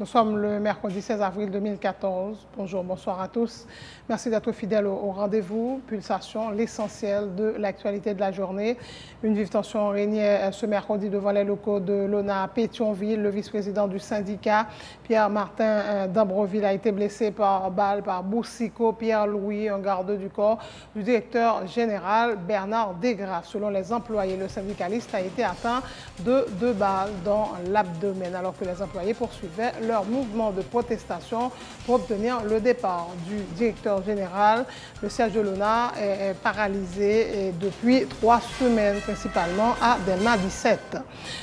Nous sommes le mercredi 16 avril 2014. Bonjour, bonsoir à tous. Merci d'être fidèles au rendez-vous. Pulsation, l'essentiel de l'actualité de la journée. Une vive tension régnait ce mercredi devant les locaux de l'ONA à Pétionville. Le vice-président du syndicat, Pierre-Martin d'Ambreville, a été blessé par balle par Boursicot Pierre-Louis, un garde du corps du directeur général Bernard Desgraves. Selon les employés, le syndicaliste a été atteint de 2 balles dans l'abdomen, alors que les employés poursuivaient leur mouvement de protestation pour obtenir le départ du directeur général. Le siège de l'ONA est paralysé depuis 3 semaines, principalement à Delma 17.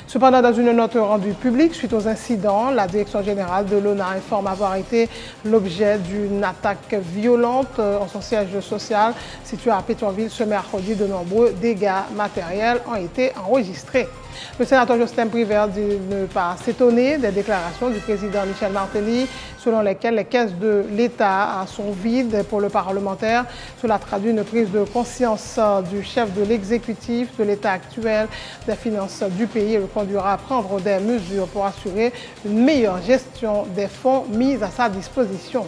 Cependant, dans une note rendue publique suite aux incidents, la direction générale de l'ONA informe avoir été l'objet d'une attaque violente en son siège social situé à Pétionville ce mercredi. De nombreux dégâts matériels ont été enregistrés. Le sénateur Justin Privert dit ne pas s'étonner des déclarations du président Michel Martelly selon lesquelles les caisses de l'État sont vides pour le parlementaire. Cela traduit une prise de conscience du chef de l'exécutif de l'état actuel des finances du pays et le conduira à prendre des mesures pour assurer une meilleure gestion des fonds mis à sa disposition.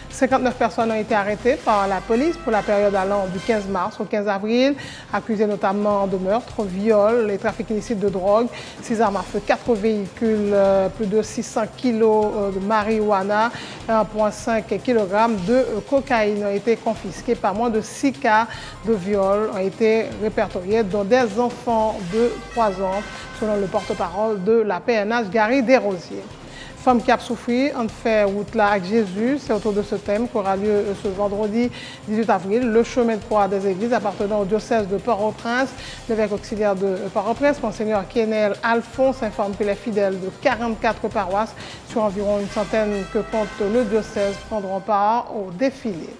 59 personnes ont été arrêtées par la police pour la période allant du 15 mars au 15 avril, accusées notamment de meurtre, viol et trafic illicite de drogue, 6 armes à feu, 4 véhicules, plus de 600 kilos de marijuana et 1,5 kg de cocaïne ont été confisqués. Par moins de 6 cas de viol ont été répertoriés, dont des enfants de 3 ans, selon le porte-parole de la PNH, Gary Desrosiers. Femmes qui a souffert, on fait route là avec Jésus. C'est autour de ce thème qu'aura lieu ce vendredi 18 avril le chemin de croix des églises appartenant au diocèse de Port-au-Prince. L'évêque auxiliaire de Port-au-Prince, Monseigneur Kenel Alphonse, informe que les fidèles de 44 paroisses sur environ une centaine que compte le diocèse prendront part au défilé.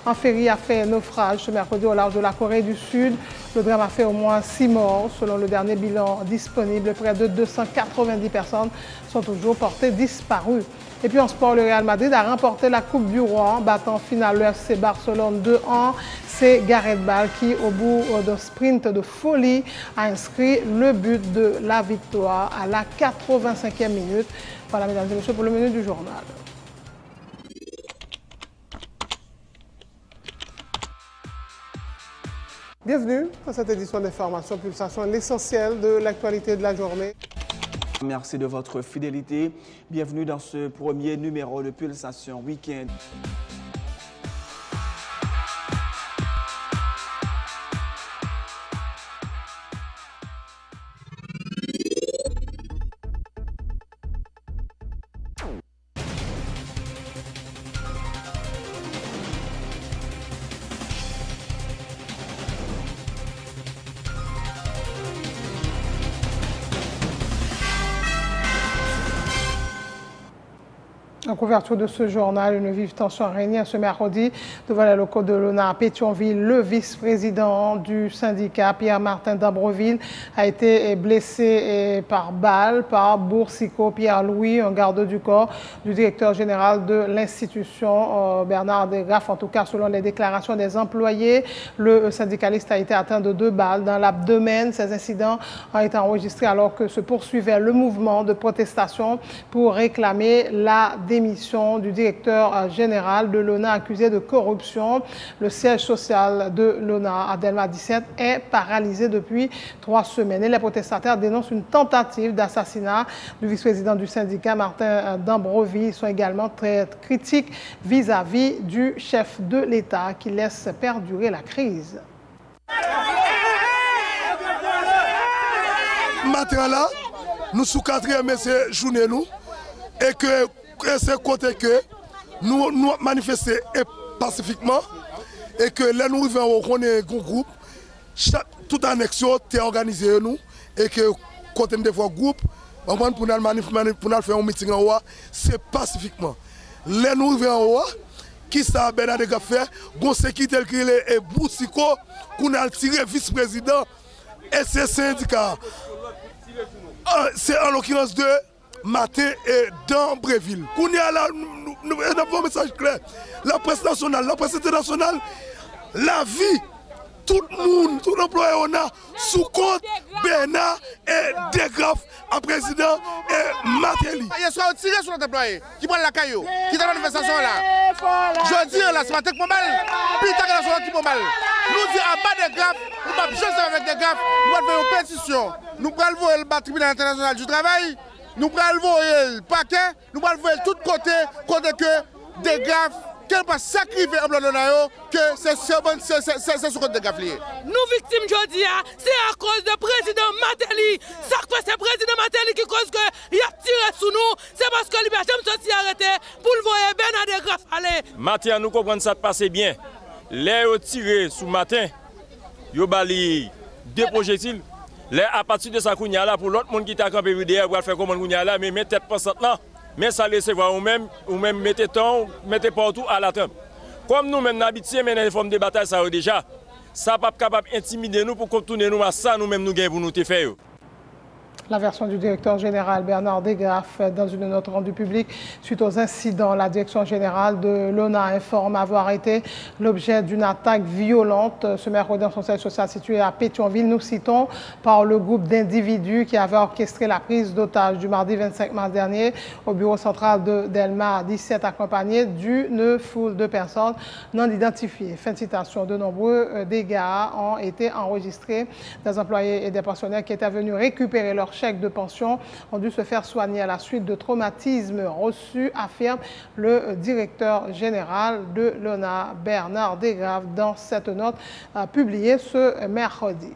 Un ferry a fait naufrage ce mercredi au large de la Corée du Sud. Le drame a fait au moins 6 morts. Selon le dernier bilan disponible, près de 290 personnes sont toujours portées disparues. Et puis en sport, le Real Madrid a remporté la Coupe du Roi en battant en finale le FC Barcelone 2-1. C'est Gareth Bale qui, au bout d'un sprint de folie, a inscrit le but de la victoire à la 85e minute. Voilà, mesdames et messieurs, pour le menu du journal. Bienvenue à cette édition d'Information Pulsation, l'essentiel de l'actualité de la journée. Merci de votre fidélité. Bienvenue dans ce premier numéro de Pulsation Week-end. En couverture de ce journal, une vive tension régnait ce mercredi devant les locaux de l'ONA à Pétionville. Le vice-président du syndicat, Pierre-Martin d'Ambreville, a été blessé par balle par Boursicot Pierre-Louis, un garde du corps du directeur général de l'institution, Bernard Desgraves. En tout cas, selon les déclarations des employés, le syndicaliste a été atteint de 2 balles dans l'abdomen. Ces incidents ont été enregistrés alors que se poursuivait le mouvement de protestation pour réclamer la démission du directeur général de l'ONA accusé de corruption. Le siège social de l'ONA à Delma 17 est paralysé depuis 3 semaines. Et les protestataires dénoncent une tentative d'assassinat du vice-président du syndicat, Martin d'Ambreville. Ils sont également très critiques vis-à-vis du chef de l'État qui laisse perdurer la crise. Matin là, nous sous 4e journée nous et que c'est côté que nous manifestons pacifiquement et que là nous arrivons on est un groupe, toute annexion est organisée nous et que côté de fois groupe, pour nous faire un meeting en haut, c'est pacifiquement. Là nous arrivons en haut, qui ça Bernard Desgraves fait, gon sécurité qui est Boursicot, qu'on a tiré vice-président et ces syndicats. C'est en l'occurrence de Matin et d'Ambreville. Qu'on y a là, nous avons un message clair. La presse nationale, la presse internationale, la vie tout le monde, tout l'employé on a sous compte Bernard et Degraf en président et Martelly. Il soit tiré sur notre employé qui prend la caillou, qui est dans la manifestation là. Je dis là, c'est ma tête pour mal, puis t'as qu'à sortir pour mal. Nous disons à bas des graphes, nous ne pouvons pas avec des graphes, nous allons faire une pétition. Nous allons voir le tribunal international du travail, nous allons voir le paquet, nous allons voir tout côté que des graphes. Quel pas sacrifier en blanc que c'est sur compte de Gaflier. Nous victimes aujourd'hui, c'est à cause du président Martelly. Ça c'est le président Martelly qui cause qu'il a tiré sur nous. C'est parce que Liberté me sorti arrêté pour le voir Bernard Degraf aller. Matin, nous comprenons ça passe bien. Les tiré sous matin, ils ont bali 2 projectiles. À partir de ça, là pour l'autre monde qui t'a campé derrière, pour faire comment là, mais mettez tête pensante là. Mais ça laisse voir ou même mettez temps, mettez partout à la tempe. Comme nous-mêmes habitués, mais les formes de bataille, ça déjà. Ça n'est pas capable d'intimider nous pour contourner nous à ça, nous-mêmes nous gagnons pour nous faire. La version du directeur général Bernard Degraf dans une note rendue publique suite aux incidents. La direction générale de l'ONA informe avoir été l'objet d'une attaque violente ce mercredi dans son siège social situé à Pétionville. Nous citons par le groupe d'individus qui avait orchestré la prise d'otage du mardi 25 mars dernier au bureau central de Delmar 17 accompagné d'une foule de personnes non identifiées. Fin de citation. De nombreux dégâts ont été enregistrés. Des employés et des pensionnaires qui étaient venus récupérer leur chèques de pension ont dû se faire soigner à la suite de traumatismes reçus, affirme le directeur général de l'ONA, Bernard Degraf, dans cette note publiée ce mercredi.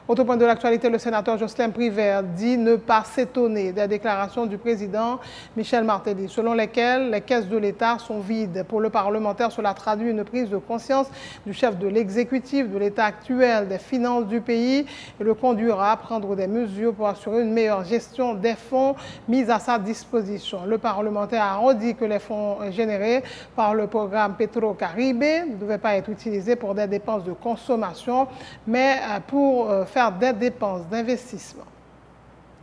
Autre point de l'actualité, le sénateur Jocelyn Privert dit ne pas s'étonner des déclarations du président Michel Martelly, selon lesquelles les caisses de l'État sont vides. Pour le parlementaire, cela traduit une prise de conscience du chef de l'exécutif, de l'état actuel des finances du pays et le conduira à prendre des mesures pour assurer une meilleure gestion des fonds mis à sa disposition. Le parlementaire a redit que les fonds générés par le programme Petro-Caribé ne devaient pas être utilisés pour des dépenses de consommation, mais pour faire des dépenses d'investissement.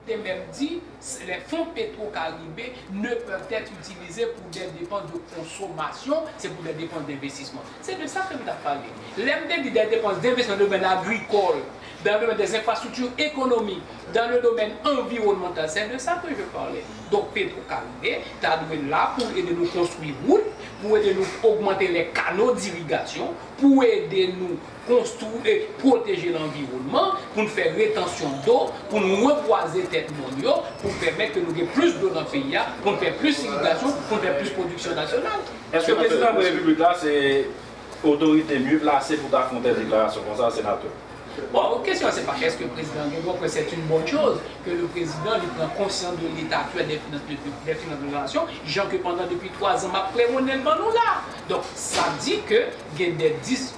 Et même dit, les fonds Petro-Caribé ne peuvent être utilisés pour des dépenses de consommation, c'est pour des dépenses d'investissement. C'est de ça que nous avons parlé. L'MD dit des dépenses d'investissement dans le domaine agricole, dans le domaine des infrastructures économiques, dans le domaine environnemental, c'est de ça que je parlais. Donc Petro-Caribé est là pour aider nous construire routes, pour aider nous augmenter les canaux d'irrigation, pour aider nous construire et protéger l'environnement, pour nous faire rétention d'eau, pour nous reboiser tête mondiaux, pour permettre que nous ayons plus d'eau dans le pays, pour nous faire plus d'irrigation, pour nous faire plus de production nationale. Est-ce que le président de la République là, c'est autorité mieux placée pour affronter des déclarations comme ça, sénateur? Bon, la question, c'est pas est-ce que le président Grégoire que c'est une bonne chose que le président il prend conscience de l'état actuel des finances de la nation, genre que pendant depuis 3 ans, ma prémonelle nous là. Donc, ça dit que il y a des 10,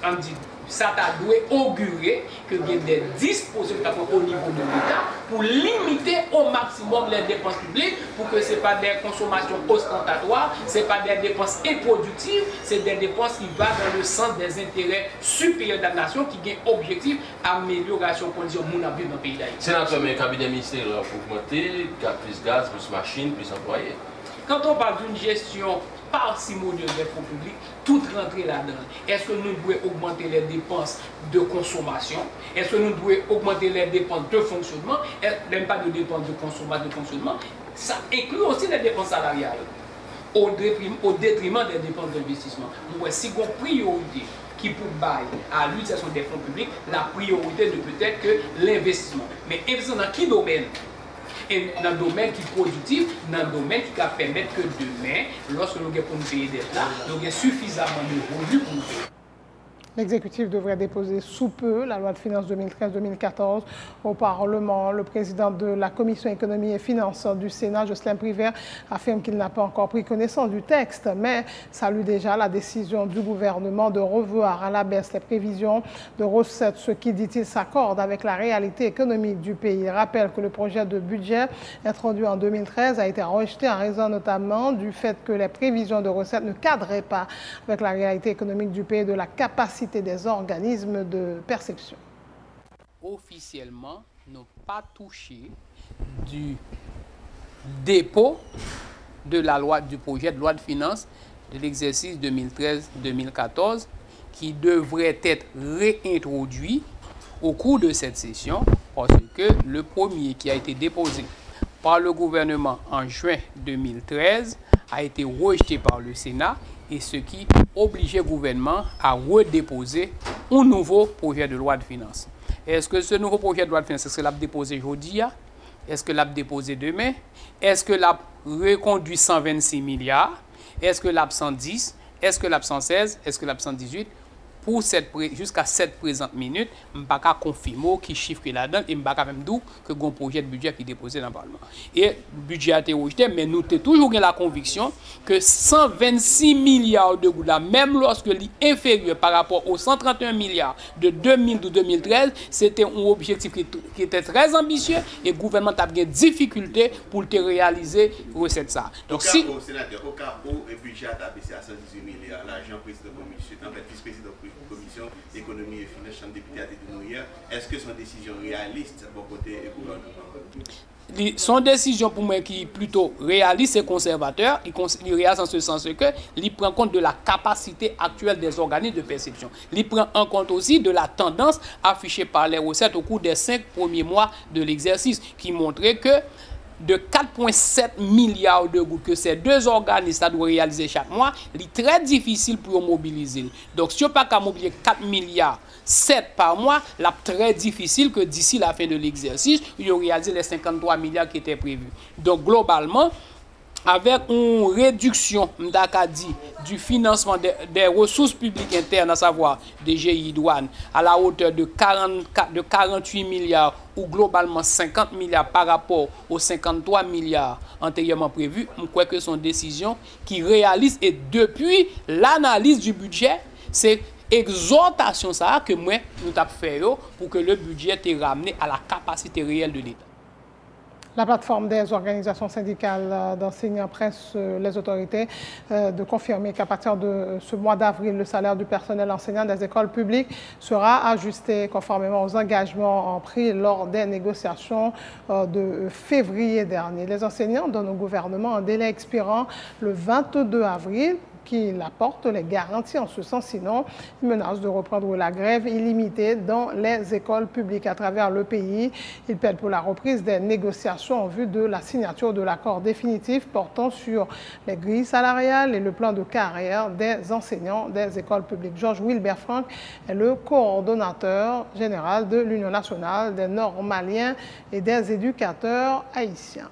ça doit augurer que il y a des dispositions au niveau de l'État pour limiter au maximum les dépenses publiques, pour que ce n'est pas des consommations ostentatoires, ce n'est pas des dépenses improductives, c'est des dépenses qui vont dans le sens des intérêts supérieurs de la nation qui ont objectif amélioration des conditions de vie dans le pays d'Haïti. Sénateur, mais le cabinet ministériel pour augmenter, plus gaz, plus machines, plus employés. Quand on parle d'une gestion parcimonieuse des fonds publics, tout rentrer là-dedans. Est-ce que nous devons augmenter les dépenses de consommation? Est-ce que nous devons augmenter les dépenses de fonctionnement? Même pas de dépenses de fonctionnement. Ça inclut aussi les dépenses salariales, au détriment des dépenses d'investissement. Donc, si on a une priorité qui pour bailler à l'utilisation des fonds publics, la priorité ne peut être que l'investissement. Mais investir dans quel domaine? Et dans le domaine qui est productif, dans le domaine qui va permettre que demain, lorsque nous avons pour payer d'être là, nous avons suffisamment de revenus pour nous payer. L'exécutif devrait déposer sous peu la loi de finances 2013-2014 au Parlement. Le président de la Commission économie et finances du Sénat, Jocelyn Privert, affirme qu'il n'a pas encore pris connaissance du texte, mais salue déjà la décision du gouvernement de revoir à la baisse les prévisions de recettes, ce qui, dit-il, s'accorde avec la réalité économique du pays. Il rappelle que le projet de budget introduit en 2013 a été rejeté en raison notamment du fait que les prévisions de recettes ne cadraient pas avec la réalité économique du pays et de la capacité des organismes de perception. Officiellement, n'ont pas touché du dépôt de la loi, du projet de loi de finances de l'exercice 2013-2014 qui devrait être réintroduit au cours de cette session, parce que le premier qui a été déposé par le gouvernement en juin 2013 a été rejeté par le Sénat, et ce qui obligeait le gouvernement à redéposer un nouveau projet de loi de finances. Est-ce que ce nouveau projet de loi de finances, est-ce que l'a déposé aujourd'hui? Est-ce que l'a déposé demain? Est-ce que l'a reconduit 126 milliards? Est-ce que l'a 110? Est-ce que l'a 116? Est-ce que l'a 118? Pour jusqu'à cette présente minute, je ne peux pas confirmer qui chiffre là-dedans et je ne peux pas même dire que un projet de budget qui est déposé dans le Parlement. Et le budget a été rejeté, mais nous avons toujours la conviction que 126 milliards de gouttes, même lorsque l'est inférieur par rapport aux 131 milliards de 2012-2013, c'était un objectif qui était très ambitieux et le gouvernement a eu des difficultés pour le réaliser recette ça. Donc si au sénateur, au cas où le budget a baissé à 118 milliards, l'agent président de commission, en fait vice-président commission économie et finances, chambre député a été donné hier. Est-ce que c'est une décision réaliste pour côté gouvernement? Son décision pour moi qui est plutôt réaliste et conservateur, il réalise en ce sens que il prend compte de la capacité actuelle des organismes de perception. Il prend en compte aussi de la tendance affichée par les recettes au cours des 5 premiers mois de l'exercice, qui montrait que de 4,7 milliards de gouttes que ces deux organismes doivent réaliser chaque mois, il est très difficile pour mobiliser. Donc, si on n'a pas qu'à mobiliser 4 milliards 7 par mois, c'est très difficile que d'ici la fin de l'exercice, il réalise les 53 milliards qui étaient prévus. Donc, globalement, avec une réduction du financement des ressources publiques internes, à savoir DGI douane, à la hauteur de 48 milliards ou globalement 50 milliards par rapport aux 53 milliards antérieurement prévus, je crois que son décision qui réalise, et depuis l'analyse du budget, c'est exhortation ça que moi nous avons fait pour que le budget soit ramené à la capacité réelle de l'État. La plateforme des organisations syndicales d'enseignants presse les autorités de confirmer qu'à partir de ce mois d'avril, le salaire du personnel enseignant des écoles publiques sera ajusté conformément aux engagements pris lors des négociations de février dernier. Les enseignants donnent au gouvernement un délai expirant le 22 avril qu'il apporte les garanties en ce sens, sinon ils menacent de reprendre la grève illimitée dans les écoles publiques à travers le pays. Ils plaident pour la reprise des négociations en vue de la signature de l'accord définitif portant sur les grilles salariales et le plan de carrière des enseignants des écoles publiques. Georges Wilbert Franck est le coordonnateur général de l'Union nationale des normaliens et des éducateurs haïtiens.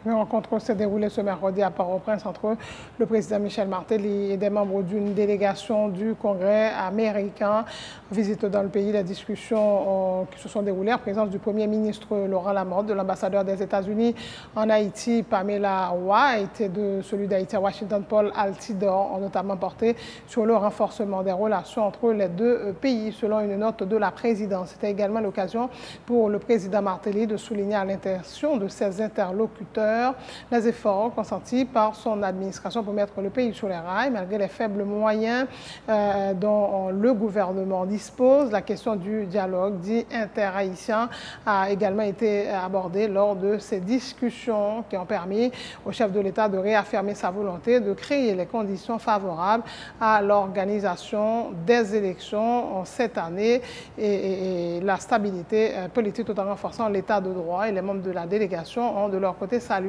Une rencontre s'est déroulée ce mercredi à Port-au-Prince entre le président Michel Martelly et des membres d'une délégation du Congrès américain. Visite dans le pays, les discussions qui se sont déroulées en présence du Premier ministre Laurent Lamothe, de l'ambassadeur des États-Unis en Haïti, Pamela White, et de celui d'Haïti à Washington, Paul Altidor, ont notamment porté sur le renforcement des relations entre les deux pays, selon une note de la présidence. C'était également l'occasion pour le président Martelly de souligner à l'intention de ses interlocuteurs les efforts consentis par son administration pour mettre le pays sur les rails, malgré les faibles moyens dont le gouvernement dispose. La question du dialogue dit interhaïtien a également été abordée lors de ces discussions qui ont permis au chef de l'État de réaffirmer sa volonté de créer les conditions favorables à l'organisation des élections cette année et la stabilité politique, tout en renforçant l'état de droit. Et les membres de la délégation ont de leur côté salué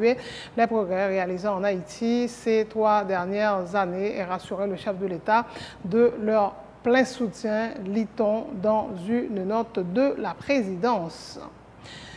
les progrès réalisés en Haïti ces 3 dernières années et rassuré le chef de l'État de leur plein soutien, lit-on dans une note de la présidence.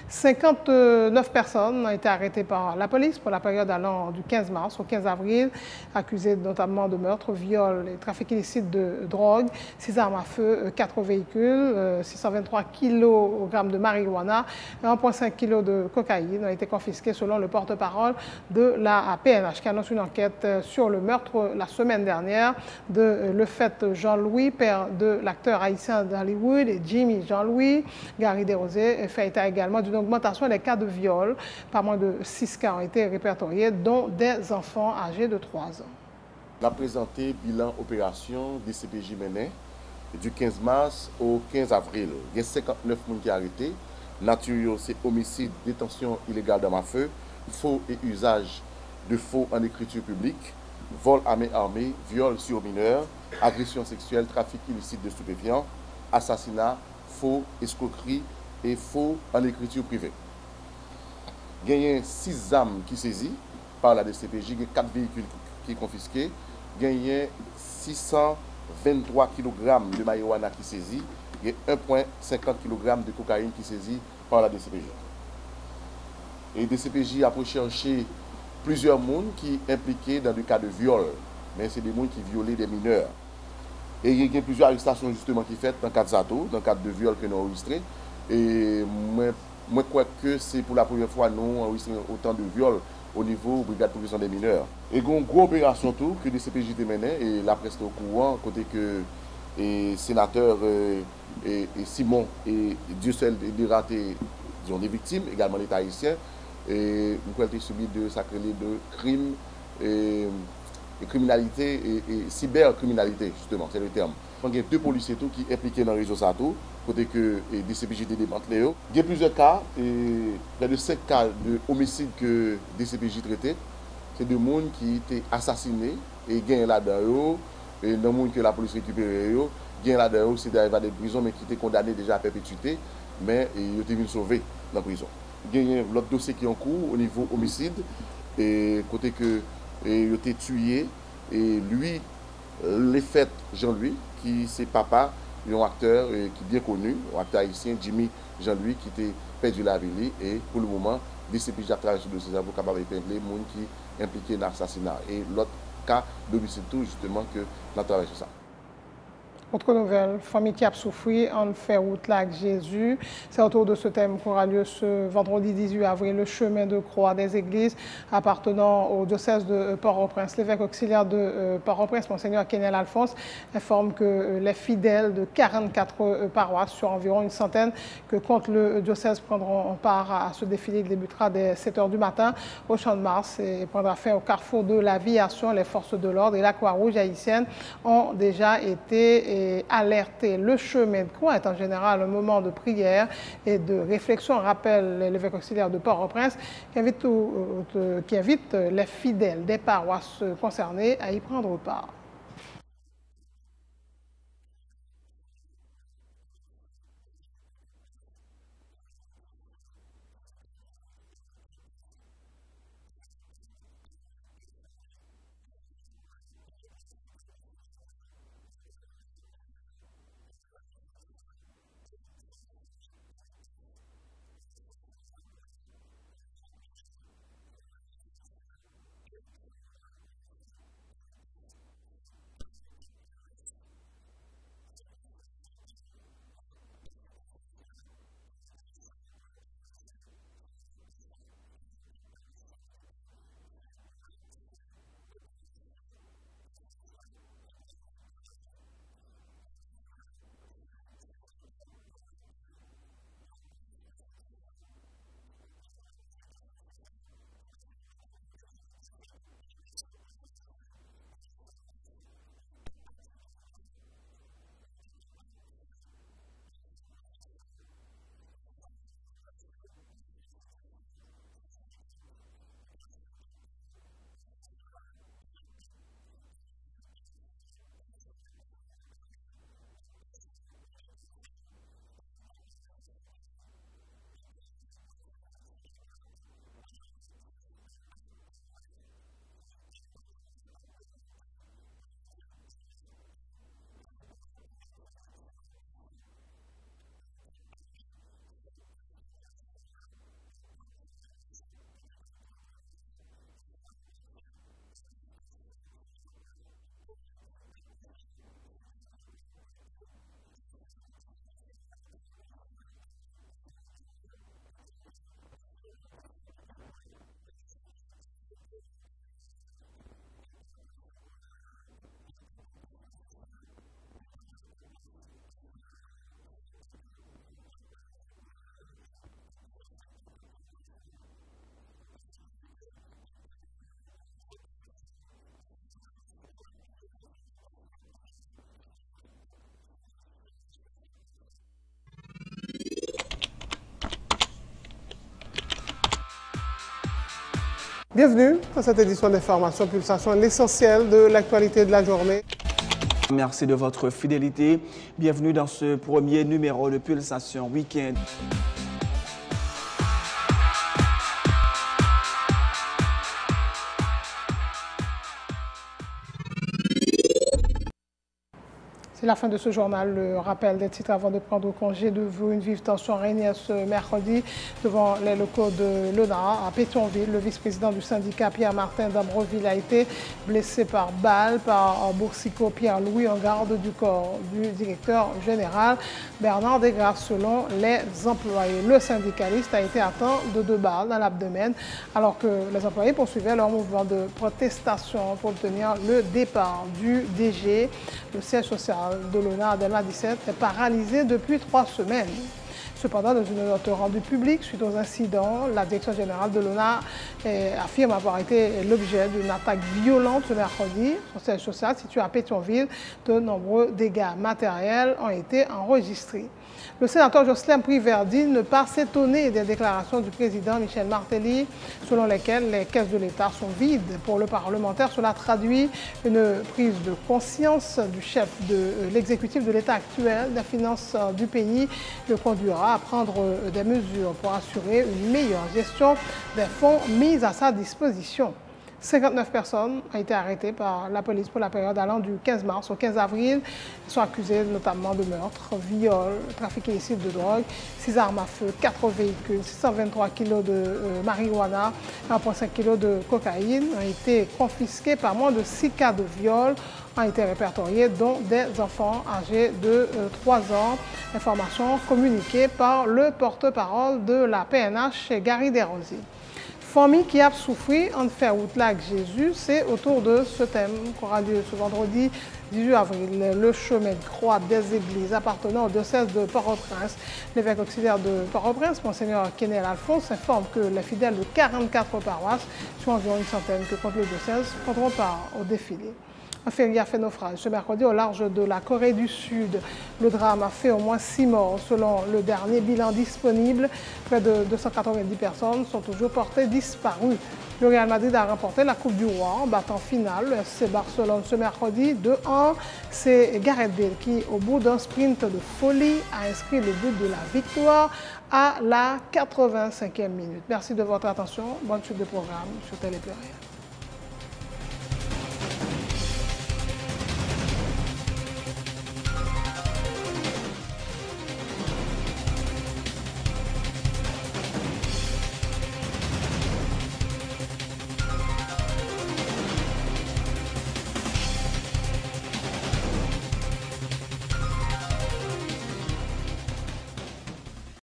59 personnes ont été arrêtées par la police pour la période allant du 15 mars au 15 avril, accusées notamment de meurtre, viol et trafic illicite de drogue, 6 armes à feu, 4 véhicules, 623 kg de marijuana et 1,5 kg de cocaïne ont été confisqués selon le porte-parole de la PNH qui annonce une enquête sur le meurtre la semaine dernière de Le Fait Jean-Louis, père de l'acteur haïtien d'Hollywood, et Jimmy Jean-Louis. Gary Desrosiers fait état également d'une augmentation des cas de viol. Pas moins de 6 cas ont été répertoriés, dont des enfants âgés de 3 ans. On a présenté bilan opération DCPJ mené du 15 mars au 15 avril. Il y a 59 personnes qui sont arrêtées. Nature, c'est homicide, détention illégale d'armes à feu, faux et usage de faux en écriture publique, vol à main armée, viol sur mineur, agression sexuelle, trafic illicite de stupéfiants, assassinat, faux, escroquerie et faux en écriture privée. Il y a 6 armes qui saisies par la DCPJ, il y a 4 véhicules qui sont confisqués, il y a 623 kg de marijuana qui saisit, il y a 1,50 kg de cocaïne qui saisit par la DCPJ. Et la DCPJ a recherché plusieurs personnes qui sont impliqués dans le cas de viol, mais c'est des gens qui violaient des mineurs. Et il y a plusieurs arrestations justement qui sont faites dans le cadre de dans le cadre de viol que nous avons enregistré. Et moi, crois que c'est pour la première fois que nous enregistrons autant de viols au niveau de la brigade de protection des mineurs. Et il y a une grosse opération tout que les CPJ mené et la presse est au courant, côté que les sénateurs Simon et Dieu seul de raté, disons, des victimes, également l'État haïtien, et nous avons été subi de sacrés de crimes et criminalité et cybercriminalité, justement, c'est le terme. Donc, il y a 2 policiers tout qui sont impliqués dans le réseau SATO, côté que les DCPJ démantelé. Il y a plusieurs cas, près de 5 cas de homicide que DCPJ traitait. C'est des gens qui étaient assassinés et gagnent là-dedans, et dans les gens que la police récupéré, gagnent là-dedans, c'est d'arriver à des prisons, mais qui étaient condamnés déjà à perpétuité, mais ils ont été sauvés dans la prison. Il y a l'autre dossier qui est en cours au niveau homicide, et côté que il a été tué, et lui, Les Fait Jean-Louis, qui c'est papa, un acteur qui est bien connu, un acteur haïtien, Jimmy Jean-Louis, qui était perdu la vie, et pour le moment, DCPJ a travaillé sur le dossier pour capable d'épingler les gens qui sont impliqués dans l'assassinat. Et l'autre cas d'homicide tout, justement, que nous travaillons sur ça. Autre nouvelle, famille qui a souffert en fait route là avec Jésus. C'est autour de ce thème qu'aura lieu ce vendredi 18 avril le chemin de croix des églises appartenant au diocèse de Port-au-Prince. L'évêque auxiliaire de Port-au-Prince, Monseigneur Kenel Alphonse, informe que les fidèles de 44 paroisses sur environ une centaine que compte le diocèse prendront part à ce défilé qui débutera dès 7 h du matin au Champ de Mars et prendra fin au carrefour de l'aviation. Les forces de l'ordre et la Croix-Rouge haïtienne ont déjà été alerter. Le chemin de croix est en général un moment de prière et de réflexion. On rappelle l'évêque auxiliaire de Port-au-Prince qui invite les fidèles des paroisses concernées à y prendre part. Bienvenue dans cette édition d'information Pulsation, l'essentiel de l'actualité de la journée. Merci de votre fidélité. Bienvenue dans ce premier numéro de Pulsation Week-end. C'est la fin de ce journal. Le rappel des titres avant de prendre congé de vous. Une vive tension régnait ce mercredi devant les locaux de l'ONA à Pétionville. Le vice-président du syndicat Pierre-Martin d'Ambreville a été blessé par balle par Boursicot Pierre-Louis en garde du corps du directeur général Bernard Desgraves selon les employés. Le syndicaliste a été atteint de 2 balles dans l'abdomen alors que les employés poursuivaient leur mouvement de protestation pour obtenir le départ du DG. Le siège social de l'ONA Delma 17 est paralysé depuis 3 semaines. Cependant, dans une note rendue publique suite aux incidents, la direction générale de l'ONA affirme avoir été l'objet d'une attaque violente ce mercredi. Son siège social situé à Pétionville, de nombreux dégâts matériels ont été enregistrés. Le sénateur Jocelyn Priverdi ne pas s'étonner des déclarations du président Michel Martelly, selon lesquelles les caisses de l'État sont vides. Pour le parlementaire, cela traduit une prise de conscience du chef de l'exécutif de l'État actuel des finances du pays, le conduira à prendre des mesures pour assurer une meilleure gestion des fonds mis à sa disposition. 59 personnes ont été arrêtées par la police pour la période allant du 15 mars au 15 avril. Ils sont accusés notamment de meurtre, viol, trafic illicite de drogue, 6 armes à feu, 4 véhicules, 623 kg de marijuana, 1,5 kg de cocaïne ont été confisqués par moins de 6 cas de viol ont été répertoriés, dont des enfants âgés de 3 ans. Information communiquée par le porte-parole de la PNH, Gary Desrosiers. Famille qui a souffert en fait route là avec Jésus, c'est autour de ce thème qu'aura lieu ce vendredi 18 avril. Le chemin de croix des églises appartenant au diocèse de Port-au-Prince. L'évêque auxiliaire de Port-au-Prince, Monseigneur Kenel Alphonse, informe que les fidèles de 44 paroisses, sur environ une centaine que compte le diocèse, prendront part au défilé. Un ferry a fait naufrage ce mercredi au large de la Corée du Sud. Le drame a fait au moins 6 morts. Selon le dernier bilan disponible, près de 290 personnes sont toujours portées disparues. Le Real Madrid a remporté la Coupe du Roi en battant finale le FC Barcelone ce mercredi 2-1. C'est Gareth Bale qui, au bout d'un sprint de folie, a inscrit le but de la victoire à la 85e minute. Merci de votre attention. Bonne suite de programme sur Télé Pluriel.